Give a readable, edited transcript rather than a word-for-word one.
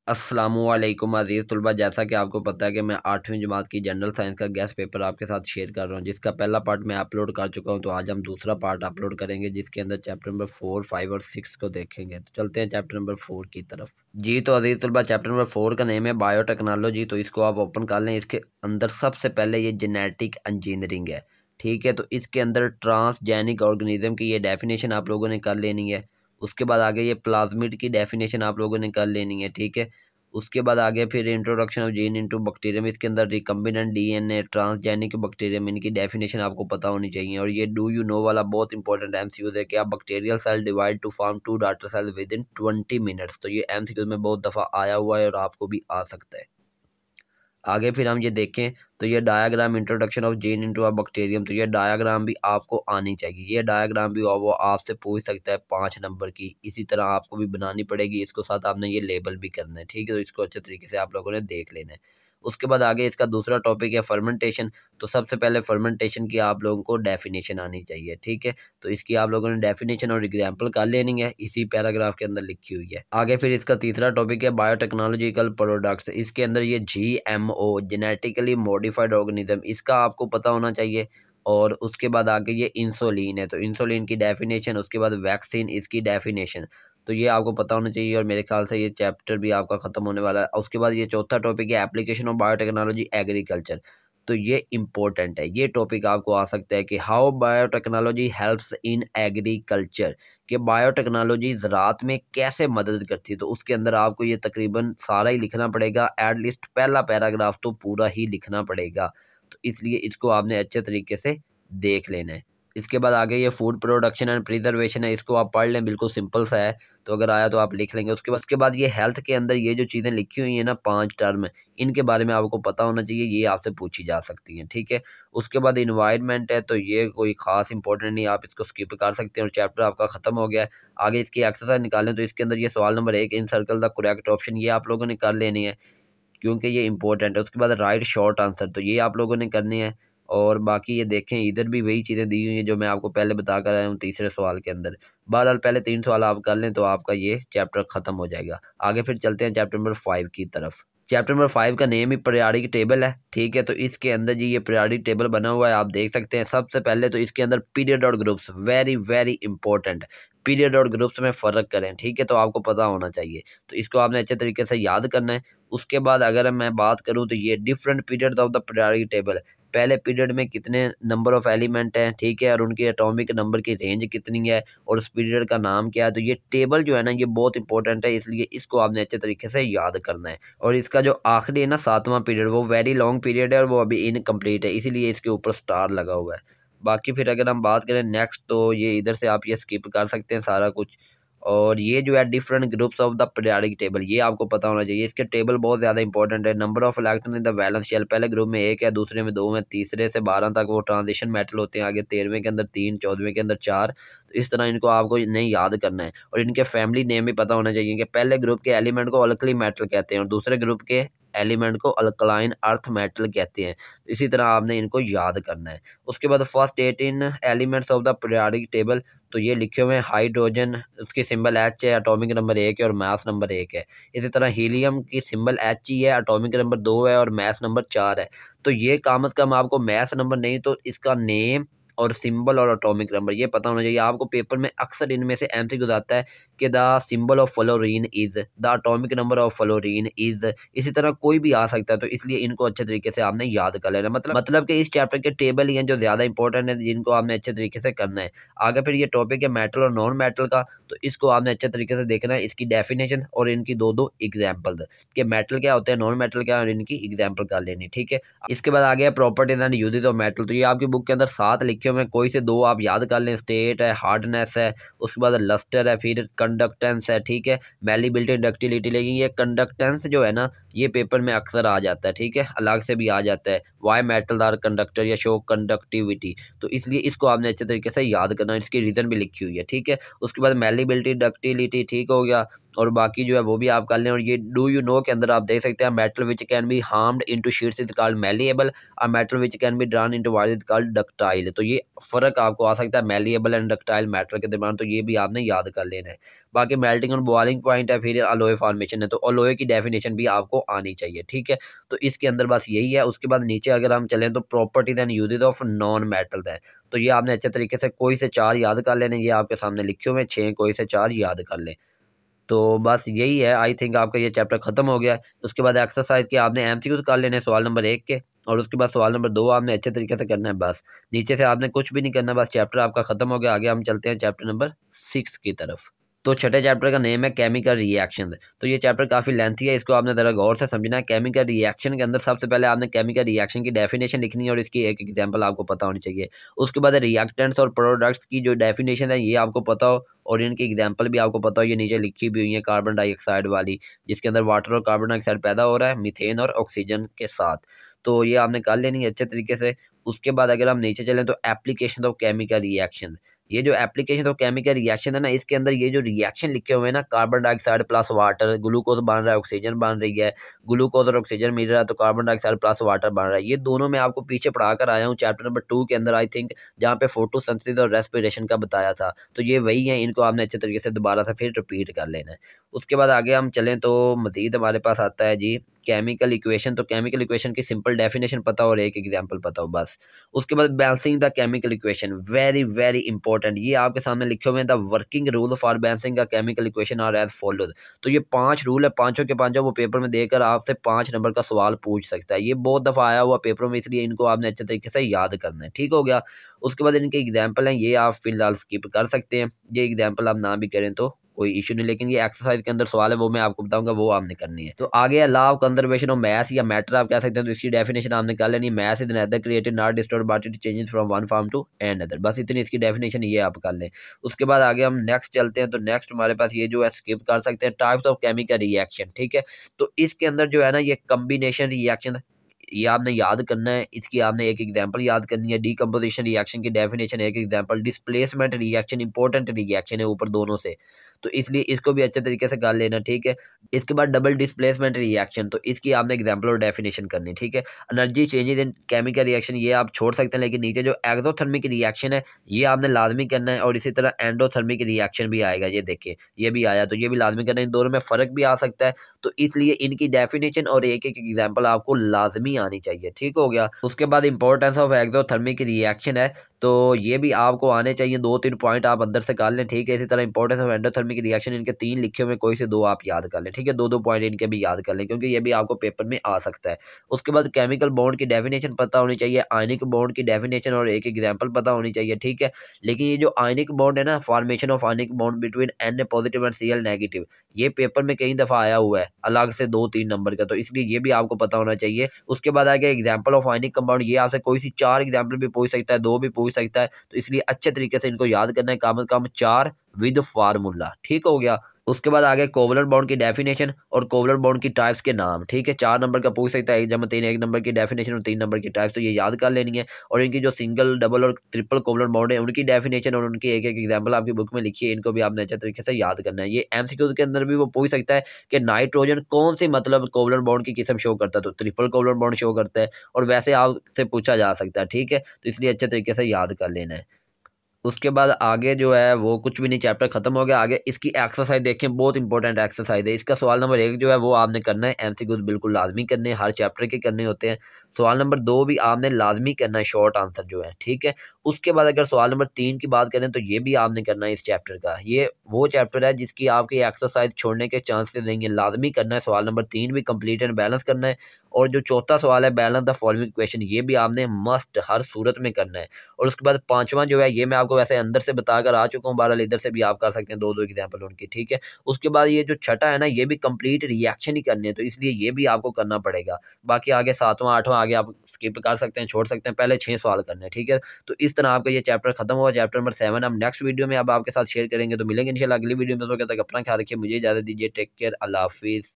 अस्सलामुअलैकुम अज़ीज़ तलबा, जैसा कि आपको पता है कि मैं 8वीं जमात की जनरल साइंस का गेस्ट पेपर आपके साथ शेयर कर रहा हूं, जिसका पहला पार्ट मैं अपलोड कर चुका हूं। तो आज हम दूसरा पार्ट अपलोड करेंगे, जिसके अंदर चैप्टर नंबर 4, 5 और 6 को देखेंगे। तो चलते हैं चैप्टर नंबर 4 की तरफ। जी तो अज़ीज़ तलबा, चैप्टर नंबर 4 का नेम है बायोटेक्नोलॉजी। तो इसको आप ओपन कर लें। इसके अंदर सबसे पहले ये जेनेटिक इंजीनियरिंग है, ठीक है। तो इसके अंदर ट्रांसजेनिक ऑर्गेनिज्म की ये डेफिनेशन आप लोगों ने कर लेनी है। उसके बाद आगे ये प्लाज्मिड की डेफिनेशन आप लोगों ने कर लेनी है, ठीक है। उसके बाद आगे फिर introduction of gene into bacterium, इसके अंदर रिकम्बिनेंट डीएनए, ट्रांसजेनिक बैक्टीरियम, इनकी डेफिनेशन आपको पता होनी चाहिए। और ये डू यू नो वाला बहुत इंपॉर्टेंट एमसीक्यूज है कि आप bacterial cell divide to form 2 daughter cell within 20 minutes. तो ये एमसीक्यूज में बहुत दफ़ा आया हुआ है और आपको भी आ सकता है। आगे फिर हम ये देखें तो ये diagram introduction of gene into a bacterium, तो ये डायग्राम भी आपको आनी चाहिए। ये डायग्राम भी वो आपसे पूछ सकता है 5 नंबर की, इसी तरह आपको भी बनानी पड़ेगी। इसको साथ आपने ये लेबल भी करना है, ठीक है। तो इसको अच्छे तरीके से आप लोगों ने देख लेना है। उसके बाद आगे इसका दूसरा टॉपिक है फर्मेंटेशन। तो सबसे पहले फर्मेंटेशन की आप लोगों को डेफिनेशन आनी चाहिए, ठीक है। तो इसकी आप लोगों ने डेफिनेशन और एग्जाम्पल कर लेनी है, इसी पैराग्राफ के अंदर लिखी हुई है। आगे फिर इसका तीसरा टॉपिक है बायोटेक्नोलॉजिकल प्रोडक्ट्स। इसके अंदर ये GMO, जेनेटिकली मॉडिफाइड ऑर्गेनिज्म, इसका आपको पता होना चाहिए। और उसके बाद आगे ये इंसुलिन है, तो इंसुलिन की डेफिनेशन, उसके बाद वैक्सीन, इसकी डेफिनेशन, तो ये आपको पता होना चाहिए। और मेरे ख्याल से ये चैप्टर भी आपका खत्म होने वाला है। उसके बाद ये चौथा टॉपिक है एप्लीकेशन ऑफ बायोटेक्नोलॉजी एग्रीकल्चर। तो ये इंपॉर्टेंट है, ये टॉपिक आपको आ सकता है कि how biotechnology helps in agriculture, कि बायोटेक्नोलॉजी ज़राअत में कैसे मदद करती है। तो उसके अंदर आपको ये तकरीबन सारा ही लिखना पड़ेगा, एटलीस्ट पहला पैराग्राफ तो पूरा ही लिखना पड़ेगा। तो इसलिए इसको आपने अच्छे तरीके से देख लेना है। इसके बाद आगे ये फूड प्रोडक्शन एंड प्रिजर्वेशन है, इसको आप पढ़ लें, बिल्कुल सिंपल सा है। तो अगर आया तो आप लिख लेंगे। उसके बाद ये हेल्थ के अंदर ये जो चीज़ें लिखी हुई हैं ना, 5 टर्म, इनके बारे में आपको पता होना चाहिए, ये आपसे पूछी जा सकती हैं, ठीक है। उसके बाद इन्वायरमेंट है, तो ये कोई खास इंपॉर्टेंट नहीं, आप इसको स्किप कर सकते हैं और चैप्टर आपका खत्म हो गया है। आगे इसकी एक्सरसाइज निकालें, तो इसके अंदर ये सवाल number 1, in circle the correct option, ये आप लोगों ने कर लेनी है क्योंकि ये इंपॉर्टेंट है। उसके बाद राइट शॉर्ट आंसर, तो ये आप लोगों ने करनी है। और बाकी ये देखें, इधर भी वही चीज़ें दी हुई हैं जो मैं आपको पहले बता कर आया हूँ तीसरे सवाल के अंदर। बहरहाल पहले 3 सवाल आप कर लें तो आपका ये चैप्टर खत्म हो जाएगा। आगे फिर चलते हैं चैप्टर नंबर 5 की तरफ। चैप्टर नंबर 5 का नेम ही पीरियोडिक टेबल है, ठीक है। तो इसके अंदर जी ये पीरियोडिक टेबल बना हुआ है, आप देख सकते हैं। सबसे पहले तो इसके अंदर पीरियड और groups, very very important, period और ग्रुप्स में फ़र्क करें, ठीक है। तो आपको पता होना चाहिए, तो इसको आपने अच्छे तरीके से याद करना है। उसके बाद अगर मैं बात करूं तो ये different periods of the periodic table, पहले पीरियड में कितने नंबर ऑफ एलिमेंट हैं, ठीक है, और उनके एटॉमिक नंबर की रेंज कितनी है, और उस पीरियड का नाम क्या है। तो ये टेबल जो है ना, ये बहुत इंपॉर्टेंट है, इसलिए इसको आपने अच्छे तरीके से याद करना है। और इसका जो आखिरी है ना, 7वां पीरियड, वो वेरी लॉन्ग पीरियड है और वो अभी इनकम्प्लीट है, इसीलिए इसके ऊपर स्टार लगा हुआ है। बाकी फिर अगर हम बात करें नेक्स्ट, तो ये इधर से आप ये स्किप कर सकते हैं सारा कुछ। और ये जो है different groups of the periodic table, ये आपको पता होना चाहिए। इसके टेबल बहुत ज़्यादा इंपॉर्टेंट है। Number of electron in the valence shell, पहले ग्रुप में 1 है, दूसरे में 2 है, तीसरे से 12 तक वो ट्रांजिशन मेटल होते हैं। आगे 13वें के अंदर 3, 14वें के अंदर 4। तो इस तरह इनको आपको नहीं याद करना है। और इनके फैमिली नेम भी पता होना चाहिए कि पहले ग्रुप के एलिमेंट को अल्कली मेटल कहते हैं और दूसरे ग्रुप के एलिमेंट को अल्कलाइन अर्थ मेटल कहते हैं। इसी तरह आपने इनको याद करना है। उसके बाद first 18 elements of the periodic table, तो ये लिखे हुए हैं हाइड्रोजन, उसकी सिंबल H है, एटॉमिक नंबर 1 है और मास नंबर 1 है। इसी तरह हीलियम की सिंबल H ही है, एटॉमिक नंबर 2 है और मास नंबर 4 है। तो ये कम से कम आपको मास नंबर नहीं तो इसका नेम और सिंबल और एटॉमिक नंबर ये पता होना चाहिए। आपको पेपर में अक्सर इनमें से एमसीक्यू आता है कि the symbol of fluorine is, the atomic number of fluorine is, इसी तरह कोई भी आ सकता है। तो इसलिए इनको अच्छे तरीके से आपने याद कर लेना, मतलब कि इस चैप्टर के टेबल ही हैं जो ज़्यादा इंपॉर्टेंट है, जिनको आपने अच्छे तरीके से करना है। आगे फिर ये टॉपिक है मेटल और नॉन मेटल का, तो इसको आपने अच्छे तरीके से देखना है, इसकी डेफिनेशन और इनकी दो एग्जाम्पल, कि मेटल क्या होते हैं, नॉन मेटल क्या है, और इनकी एग्जाम्पल कर लेनी, ठीक है। इसके बाद आ गया properties and uses of metal. तो ये आपकी बुक के अंदर 7 लिखे हुए हैं, कोई से 2 आप याद कर लें। स्टेट है, हार्डनेस है, उसके बाद लस्टर है, फिर कंडक्टेंस है, ठीक है, मैलिबिलिटी, डक्टिलिटी। लेकिन ये कंडक्टेंस जो है ना, ये पेपर में अक्सर आ जाता है, ठीक है, अलग से भी आ जाता है, वाई मेटल आर कंडक्टर या शो कंडक्टिविटी। तो इसलिए इसको आपने अच्छे तरीके से याद करना है, इसकी रीज़न भी लिखी हुई है, ठीक है। उसके बाद मैलिबिलिटी, डक्टिलिटी, ठीक हो गया। और बाकी जो है वो भी आप कर लें। और ये डू यू नो के अंदर आप देख सकते हैं मेटल विच कैन बी हार्म्ड into sheets is called malleable और metal which can be drawn into wire is called ductile. तो ये फ़र्क आपको आ सकता है मैलिएबल एंड डक्टाइल मेटल के दरमियान, तो ये भी आपने याद कर लेना है। बाकी मेल्टिंग और बॉइलिंग पॉइंट है, फिर अलोए फॉर्मेशन है, तो अलोए की डेफिनेशन भी आपको आनी चाहिए, ठीक है। तो इसके अंदर बस यही है। उसके बाद नीचे अगर हम चलें तो properties and uses of non metal है, तो ये आपने अच्छे तरीके से कोई से 4 याद कर लेने, ये आपके सामने लिखे हुए 6 कोई से 4 याद कर लें। तो बस यही है, आई थिंक आपका ये चैप्टर खत्म हो गया है। उसके बाद एक्सरसाइज के आपने एमसीक्यूज कर लेने सवाल नंबर 1 के, और उसके बाद सवाल नंबर 2 आपने अच्छे तरीके से करना है। बस नीचे से आपने कुछ भी नहीं करना, बस चैप्टर आपका खत्म हो गया। आगे हम चलते हैं चैप्टर नंबर 6 की तरफ। तो छठे चैप्टर का नेम है केमिकल रिएक्शन। तो ये चैप्टर काफ़ी लेंथी है, इसको आपने ज़रा गौर से समझना है। केमिकल रिएक्शन के अंदर सबसे पहले आपने केमिकल रिएक्शन की डेफिनेशन लिखनी है और इसकी एक एग्जांपल आपको पता होनी चाहिए। उसके बाद रिएक्टेंट्स और प्रोडक्ट्स की जो डेफिनेशन है ये आपको पता हो और इनकी एग्जांपल भी आपको पता हो। ये नीचे लिखी भी हुई है कार्बन डाइऑक्साइड वाली, जिसके अंदर वाटर और कार्बन डाइऑक्साइड पैदा हो रहा है मीथेन और ऑक्सीजन के साथ। तो ये आपने कर लेनी है अच्छे तरीके से। उसके बाद अगर हम नीचे चलें तो एप्लीकेशन ऑफ केमिकल रिएक्शन, ये जो एप्लीकेशन ऑफ केमिकल रिएक्शन है ना, इसके अंदर ये जो रिएक्शन लिखे हुए हैं ना, carbon dioxide plus water, glucose बन रहा है, ऑक्सीजन बन रही है, ग्लूकोज और ऑक्सीजन मिल रहा है तो कार्बन डाइऑक्साइड प्लस वाटर बन रहा है। ये दोनों मैं आपको पीछे पढ़ा कर आया हूँ चैप्टर नंबर 2 के अंदर, आई थिंक, जहाँ पे फोटोसिंथेसिस और रेस्पिरेशन का बताया था। तो ये वही है, इनको आपने अच्छे तरीके से दोबारा से फिर रिपीट कर लेना है। उसके बाद आगे हम चलें तो मजीद हमारे पास आता है जी केमिकल इक्वेशन। तो केमिकल इक्वेशन की सिंपल डेफिनेशन पता हो और एक एग्जांपल पता हो बस। उसके बाद balancing the chemical equation, very very important. ये आपके सामने लिखे हुए हैं, the working rule for balancing the chemical equation are as follows. तो ये 5 रूल है, पांचों के पांचों वो पेपर में देकर आपसे 5 नंबर का सवाल पूछ सकता है। ये बहुत दफ़ा आया हुआ पेपरों में, इसलिए इनको आपने अच्छे तरीके से याद करना है, ठीक हो गया। उसके बाद इनके एग्जाम्पल हैं, ये आप फिलहाल स्किप कर सकते हैं। ये एग्जाम्पल आप ना भी करें तो कोई इशू नहीं, लेकिन ये एक्सरसाइज के अंदर सवाल है वो मैं आपको बताऊंगा, वो आपने करनी है। तो आगे है law of conservation of mass या मैटर आप कह सकते हैं, तो इसकी डेफिनेशन आपने कर लेनी। Mass is neither created not destroyed but it changes from one form to another. बस इतनी इसकी डेफिनेशन ये आप कर लें। उसके बाद आगे हम नेक्स्ट चलते हैं। तो नेक्स्ट हमारे पास ये जो है स्किप कर सकते हैं, टाइप्स ऑफ केमिकल रिएक्शन, ठीक है। तो इसके अंदर जो है ना ये कम्बिनेशन रिएक्शन, ये आपने याद करना है। इसकी आपने एक एग्जांपल याद करनी है। डीकम्पोजिशन रिएक्शन की डेफिनेशन एक example. Displacement reaction important reaction है ऊपर दोनों से, तो इसलिए इसको भी अच्छे तरीके से कर लेना, ठीक है। इसके बाद डबल डिस्प्लेसमेंट रिएक्शन, तो इसकी आपने एग्जांपल और डेफिनेशन करनी, ठीक है। Energy changes in chemical reaction ये आप छोड़ सकते हैं, लेकिन नीचे जो एक्सोथर्मिक रिएक्शन है ये आपने लाजमी करना है। और इसी तरह एंडोथर्मिक रिएक्शन भी आएगा, ये देखिए ये भी आया, तो ये भी लाजमी करना है। इन दोनों में फ़र्क भी आ सकता है, तो इसलिए इनकी डेफिनेशन और एक एक एग्जाम्पल आपको लाजमी आनी चाहिए, ठीक हो गया। उसके बाद इंपॉर्टेंस ऑफ एक्सोथर्मिक रिएक्शन है, तो ये भी आपको आने चाहिए। 2-3 पॉइंट आप अंदर से कर लें, ठीक है। इसी तरह इंपॉर्टेंस ऑफ एंडोथर्मिक रिएक्शन, इनके 3 लिखे हुए, कोई से 2 आप याद कर लें, ठीक है। 2-2 पॉइंट इनके भी याद कर लें, क्योंकि ये भी आपको पेपर में आ सकता है। उसके बाद केमिकल बॉन्ड की डेफिनेशन पता होनी चाहिए, आयनिक बॉन्ड की डेफिनेशन और एक एग्जाम्पल पता होनी चाहिए, ठीक है। लेकिन ये जो आयनिक बॉन्ड है ना, formation of ionic bond between an positive and Cl negative, ये पेपर में कई दफ़ा आया हुआ है अलग से 2-3 नंबर का, तो इसलिए ये भी आपको पता होना चाहिए। उसके बाद आगे एग्जाम्पल ऑफ आयनिक कंपाउंड, ये आपसे कोई सी 4 एग्जाम्पल भी पूछ सकता है, 2 भी पूछ सकता है, तो इसलिए अच्छे तरीके से इनको याद करना है, कम से कम 4 विद फार्मूला, ठीक हो गया। उसके बाद आगे कोवलेंट बॉन्ड की डेफिनेशन और कोवलेंट बॉन्ड की टाइप्स के नाम, ठीक है। 4 नंबर का पूछ सकता है, 1 1 नंबर की डेफिनेशन और 3 नंबर की टाइप्स, तो ये याद कर लेनी है। और इनकी जो सिंगल, डबल और ट्रिपल कोवलेंट बॉन्ड है उनकी डेफिनेशन और उनकी एक एक एग्जाम्पल आपकी बुक में लिखी है, इनको भी आपने अच्छे तरीके से याद करना है। ये एमसीक्यू के अंदर भी वो पूछ सकता है कि नाइट्रोजन कौन सी मतलब कोवलेंट बॉन्ड की किस्म शो करता है, तो ट्रिपल कोवलेंट बॉन्ड शो करता है, और वैसे आपसे पूछा जा सकता है, ठीक है। तो इसलिए अच्छे तरीके से याद कर लेना है। उसके बाद आगे जो है वो कुछ भी नहीं, चैप्टर खत्म हो गया। आगे इसकी एक्सरसाइज देखें, बहुत इंपॉर्टेंट एक्सरसाइज है। इसका सवाल नंबर 1 जो है वो आपने करना है, एमसीक्यूज बिल्कुल लाजमी करने हैं, हर चैप्टर के करने होते हैं। सवाल नंबर 2 भी आपने लाजमी करना है, शॉर्ट आंसर जो है, ठीक है। उसके बाद अगर सवाल नंबर 3 की बात करें तो ये भी आपने करना है इस चैप्टर का। ये वो चैप्टर है जिसकी आपकी एक्सरसाइज छोड़ने के चांसेस नहीं है, लाजमी करना है। सवाल नंबर 3 भी कंप्लीट एंड बैलेंस करना है। और जो चौथा सवाल है बैलेंस द फॉलोइंग क्वेश्चन, ये भी आपने मस्ट हर सूरत में करना है। और उसके बाद 5वां जो है ये मैं आपको वैसे अंदर से बताकर आ चुका हूँ, बहरहाल इधर से भी आप कर सकते हैं 2-2 एग्जाम्पल उनकी, ठीक है। उसके बाद ये जो छठा है ना, ये भी कंप्लीट रिएक्शन ही करनी है, तो इसलिए ये भी आपको करना पड़ेगा। बाकी आगे 7वां 8वां आगे आप स्किप कर सकते हैं, छोड़ सकते हैं, पहले 6 सवाल करने हैं, ठीक है। तो इस तरह आपका ये चैप्टर खत्म हुआ, चैप्टर नंबर 7 हम नेक्स्ट वीडियो में अब आपके साथ शेयर करेंगे। तो मिलेंगे इंशाल्लाह अगली वीडियो में, तो तब तक अपना ख्याल रखिए, मुझे इजाजत दीजिए, टेक केयर, अल्लाह हाफिज़।